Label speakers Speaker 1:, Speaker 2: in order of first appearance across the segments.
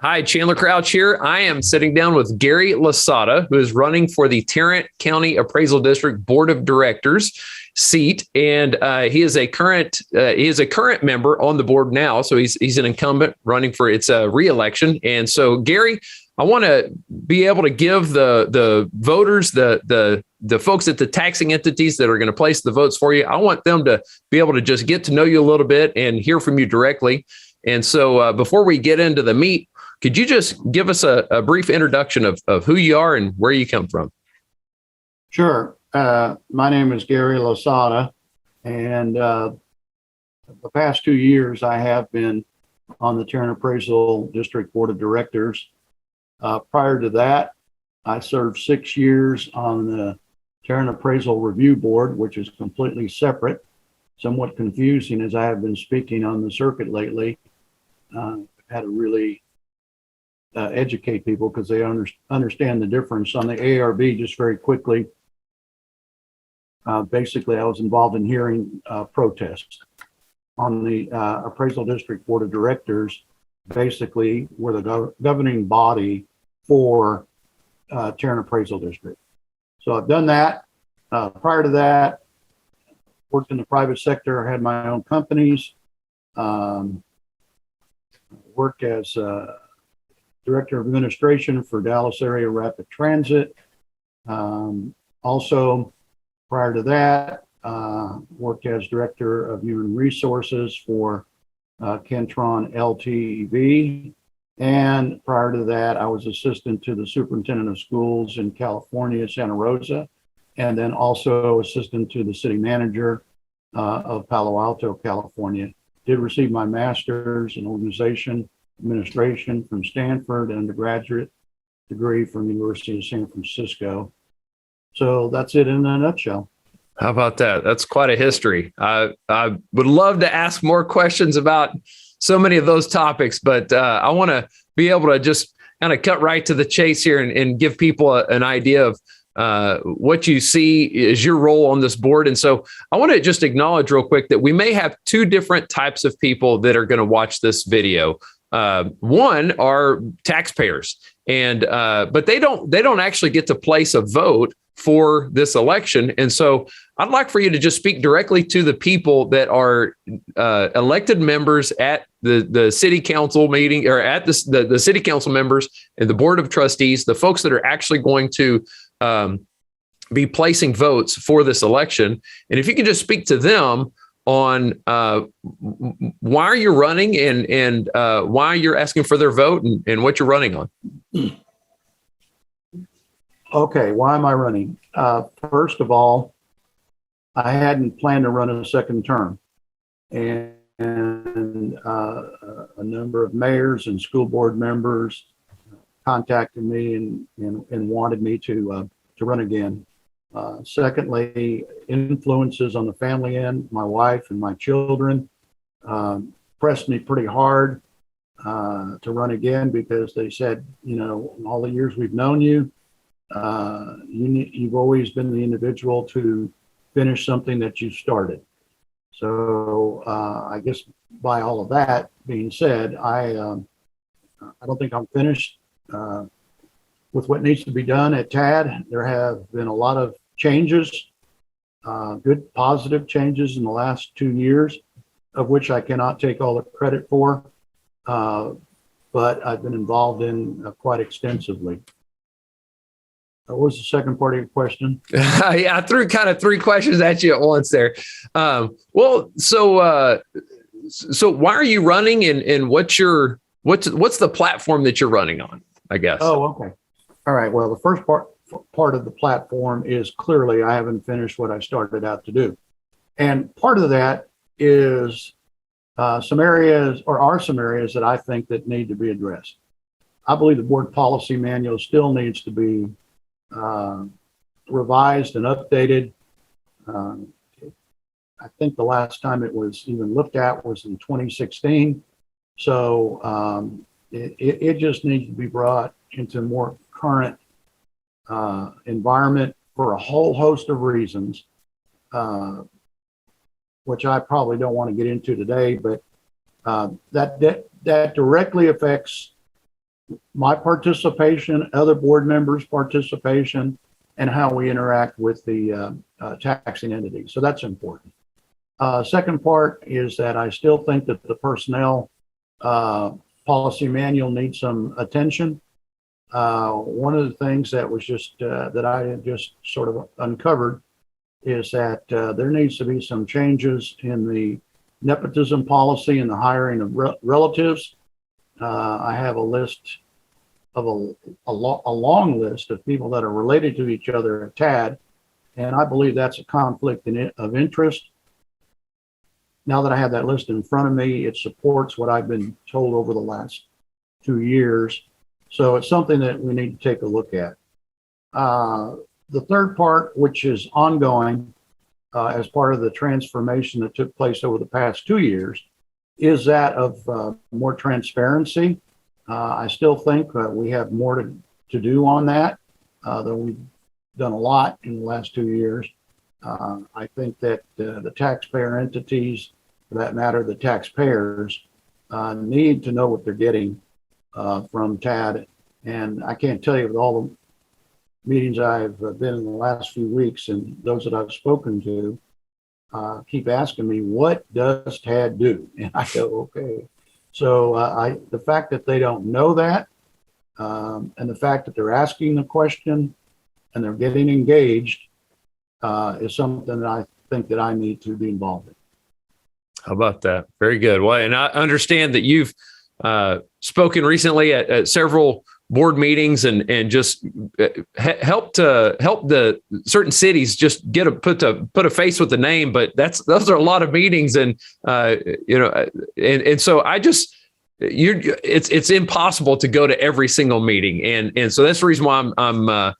Speaker 1: Hi, Chandler Crouch here. I am sitting down with Gary Losada, who is running for the Tarrant County Appraisal District Board of Directors seat, and he is a current member on the board now. So he's an incumbent running for its re-election. And so, Gary, I want to be able to give the voters, the folks at the taxing entities that are going to place the votes for you, I want them to be able to just get to know you a little bit and hear from you directly. And so, before we get into the meat, could you just give us a brief introduction of who you are and where you come from?
Speaker 2: Sure. My name is Gary Losada, and the past 2 years I have been on the Tarrant Appraisal District Board of Directors. Prior to that, I served 6 years on the Tarrant Appraisal Review Board, which is completely separate, somewhat confusing as I have been speaking on the circuit lately. Had to really educate people because they understand the difference. On the ARB, just very quickly, basically I was involved in hearing protests. On the Appraisal District Board of Directors, basically we're the governing body for Tarrant Appraisal District. So I've done that. Prior to that, worked in the private sector, had my own companies, worked as Director of Administration for Dallas Area Rapid Transit. Also, prior to that, worked as Director of Human Resources for Kentron LTV. And prior to that, I was assistant to the Superintendent of Schools in California, Santa Rosa, and then also assistant to the City Manager of Palo Alto, California. Did receive my master's in organization administration from Stanford, and undergraduate degree from the University of San Francisco. So that's it in a nutshell.
Speaker 1: How about that? That's quite a history. I would love to ask more questions about so many of those topics, but I want to be able to just kind of cut right to the chase here and give people an idea of what you see is your role on this board. And so I want to just acknowledge real quick that we may have two different types of people that are going to watch this video. One are taxpayers, and but they don't actually get to place a vote for this election. And so I'd like for you to just speak directly to the people that are elected members at the city council meeting, or at the city council members and the board of trustees, the folks that are actually going to be placing votes for this election. And if you could just speak to them on why you're running and why you're asking for their vote and what you're running on.
Speaker 2: Okay, why am I running? First of all, I hadn't planned to run a second term, and a number of mayors and school board members contacted me and wanted me to run again. Secondly, influences on the family end, my wife and my children pressed me pretty hard to run again, because they said, you know, in all the years we've known you, you've always been the individual to finish something that you started. So I guess by all of that being said, I don't think I'm finished with what needs to be done at TAD. There have been a lot of changes, good positive changes in the last 2 years, of which I cannot take all the credit for, but I've been involved in quite extensively. What was the second part of your question?
Speaker 1: Yeah, I threw kind of three questions at you at once there. So why are you running, and what's the platform that you're running on, I guess?
Speaker 2: Oh, okay. All right. Well, the first part of the platform is clearly I haven't finished what I started out to do. And part of that is some areas that I think that need to be addressed. I believe the board policy manual still needs to be revised and updated. I think the last time it was even looked at was in 2016. So it just needs to be brought into a more current environment for a whole host of reasons, which I probably don't want to get into today, but that directly affects my participation, other board members' participation, and how we interact with the taxing entity. So that's important. Second part is that I still think that the personnel policy manual needs some attention. One of the things that was just that I had just sort of uncovered is that there needs to be some changes in the nepotism policy and the hiring of relatives. I have a list of a long list of people that are related to each other at TAD, and I believe that's a conflict of interest. Now that I have that list in front of me, it supports what I've been told over the last 2 years. So it's something that we need to take a look at. The third part, which is ongoing as part of the transformation that took place over the past 2 years, is that of more transparency. I still think we have more to do on that, though we've done a lot in the last 2 years. I think that the taxpayer entities, for that matter, the taxpayers, need to know what they're getting from TAD. And I can't tell you, with all the meetings I've been in the last few weeks and those that I've spoken to, keep asking me, what does TAD do? And I go, okay. So the fact that they don't know that, and the fact that they're asking the question and they're getting engaged is something that I think that I need to be involved in.
Speaker 1: How about that? Very good. Well, and I understand that you've spoken recently at several board meetings and just help the certain cities just put a face with the name. But those are a lot of meetings, and and so it's impossible to go to every single meeting, and so that's the reason why I'm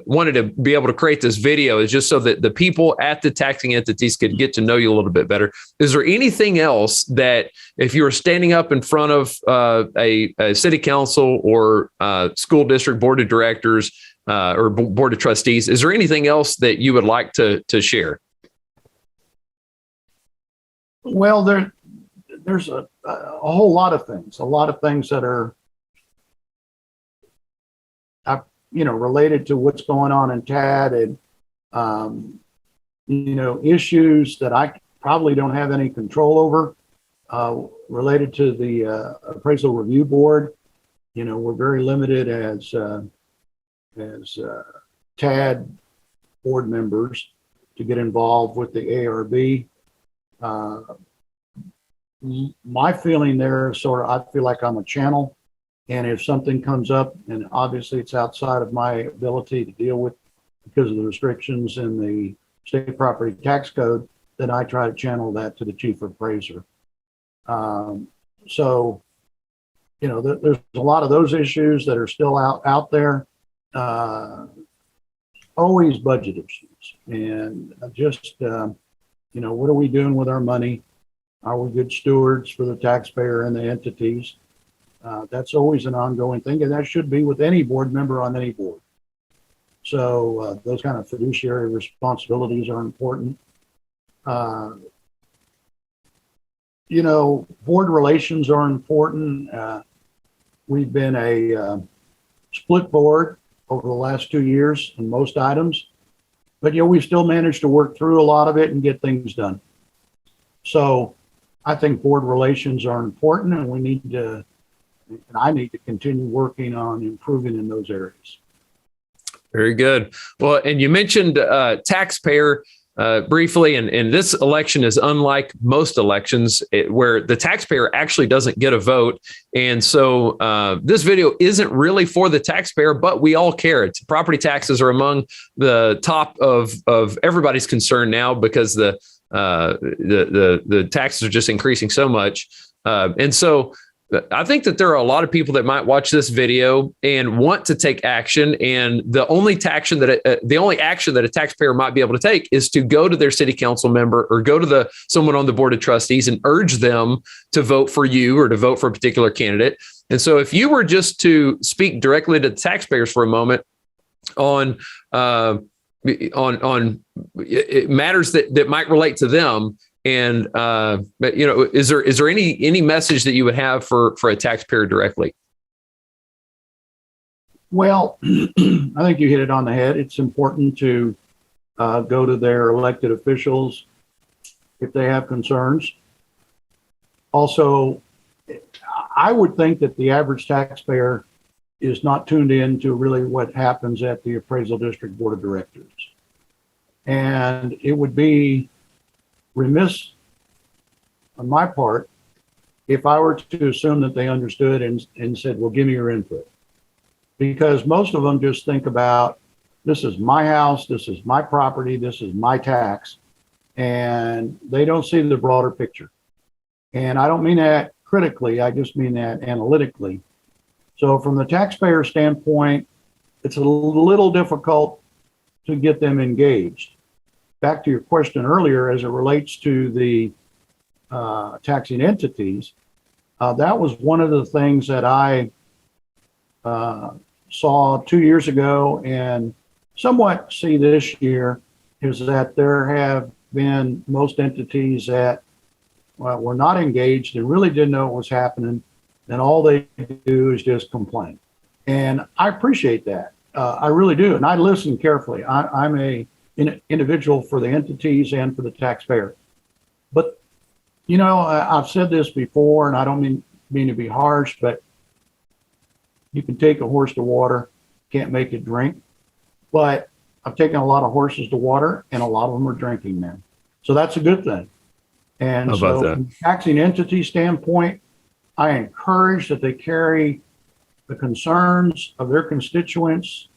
Speaker 1: wanted to be able to create this video, is just so that the people at the taxing entities could get to know you a little bit better. Is there anything else that, if you were standing up in front of a city council or school district board of directors or board of trustees, is there anything else that you would like to share?
Speaker 2: Well, there's a whole lot of things that are related to what's going on in TAD, and issues that I probably don't have any control over, related to the appraisal review board. We're very limited as TAD board members to get involved with the ARB. My feeling there is I feel like I'm a channel. And if something comes up, and obviously it's outside of my ability to deal with because of the restrictions in the state property tax code, then I try to channel that to the chief appraiser. So, there's a lot of those issues that are still out there. Always budget issues, and just what are we doing with our money? Are we good stewards for the taxpayer and the entities? That's always an ongoing thing, and that should be with any board member on any board. So those kind of fiduciary responsibilities are important. Board relations are important. We've been a split board over the last 2 years in most items, but we've still managed to work through a lot of it and get things done. So I think board relations are important, and I need to continue working on improving in those areas.
Speaker 1: Very good. Well, and you mentioned taxpayer briefly, and this election is unlike most elections where the taxpayer actually doesn't get a vote. And so this video isn't really for the taxpayer, but we all care. Property taxes are among the top of everybody's concern now, because the taxes are just increasing so much. And so I think that there are a lot of people that might watch this video and want to take action, and the only action that a taxpayer might be able to take is to go to their city council member or go to someone on the board of trustees and urge them to vote for you or to vote for a particular candidate. And so, if you were just to speak directly to the taxpayers for a moment on matters that might relate to them. And, is there any message that you would have for a taxpayer directly?
Speaker 2: Well, I think you hit it on the head. It's important to go to their elected officials if they have concerns. Also, I would think that the average taxpayer is not tuned in to really what happens at the appraisal district board of directors. And it would be remiss on my part if I were to assume that they understood and said, well, give me your input. Because most of them just think about, this is my house, this is my property, this is my tax, and they don't see the broader picture. And I don't mean that critically, I just mean that analytically. So from the taxpayer standpoint, it's a little difficult to get them engaged. Back to your question earlier, as it relates to the taxing entities, that was one of the things that I saw 2 years ago and somewhat see this year, is that there have been most entities that were not engaged and really didn't know what was happening, and all they do is just complain. And I appreciate that. I really do. And I listen carefully. I'm an individual for the entities and for the taxpayer. But, you know, I've said this before, and I don't mean to be harsh, but you can take a horse to water, can't make it drink. But I've taken a lot of horses to water, and a lot of them are drinking now. So that's a good thing. And so from a taxing entity standpoint, I encourage that they carry the concerns of their constituents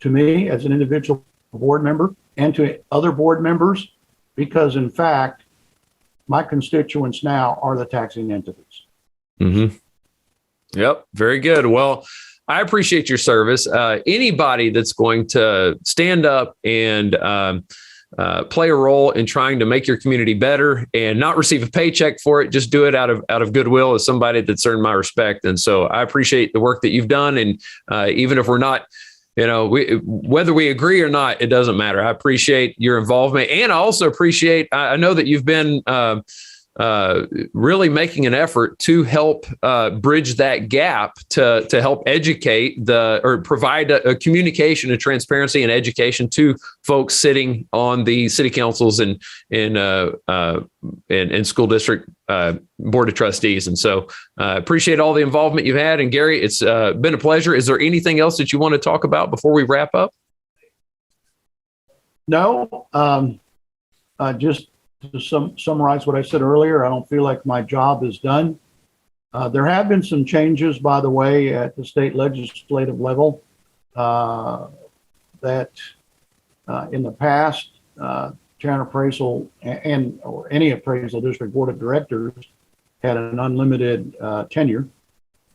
Speaker 2: to me as an individual board member and to other board members, because in fact, my constituents now are the taxing entities.
Speaker 1: Mm-hmm. Yep. Very good. Well, I appreciate your service. Anybody that's going to stand up and play a role in trying to make your community better and not receive a paycheck for it, just do it out of goodwill, as somebody that's earned my respect. And so I appreciate the work that you've done. And even if we're not, whether we agree or not, it doesn't matter. I appreciate your involvement. And I also appreciate, I know that you've been really making an effort to help bridge that gap to help educate or provide a communication and transparency and education to folks sitting on the city councils and school district board of trustees. And so appreciate all the involvement you've had. And Gary, it's been a pleasure. Is there anything else that you want to talk about before we wrap up?
Speaker 2: No, just to summarize what I said earlier, I don't feel like my job is done. There have been some changes, by the way, at the state legislative level that in the past, Town Appraisal or any appraisal district board of directors had an unlimited tenure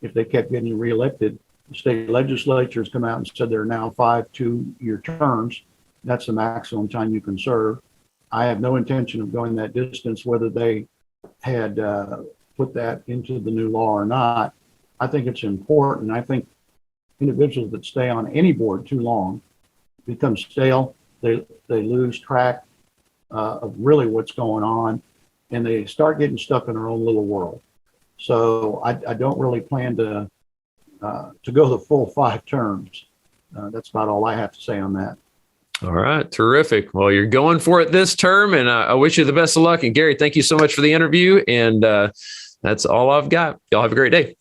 Speaker 2: if they kept getting reelected. The state legislatures come out and said there are now 5 2-year terms. That's the maximum time you can serve. I have no intention of going that distance, whether they had put that into the new law or not. I think it's important. I think individuals that stay on any board too long become stale. They lose track of really what's going on, and they start getting stuck in their own little world. So I don't really plan to go the full 5 terms. That's about all I have to say on that.
Speaker 1: All right. Terrific. Well, you're going for it this term, and I wish you the best of luck. And Gary, thank you so much for the interview. And that's all I've got. Y'all have a great day.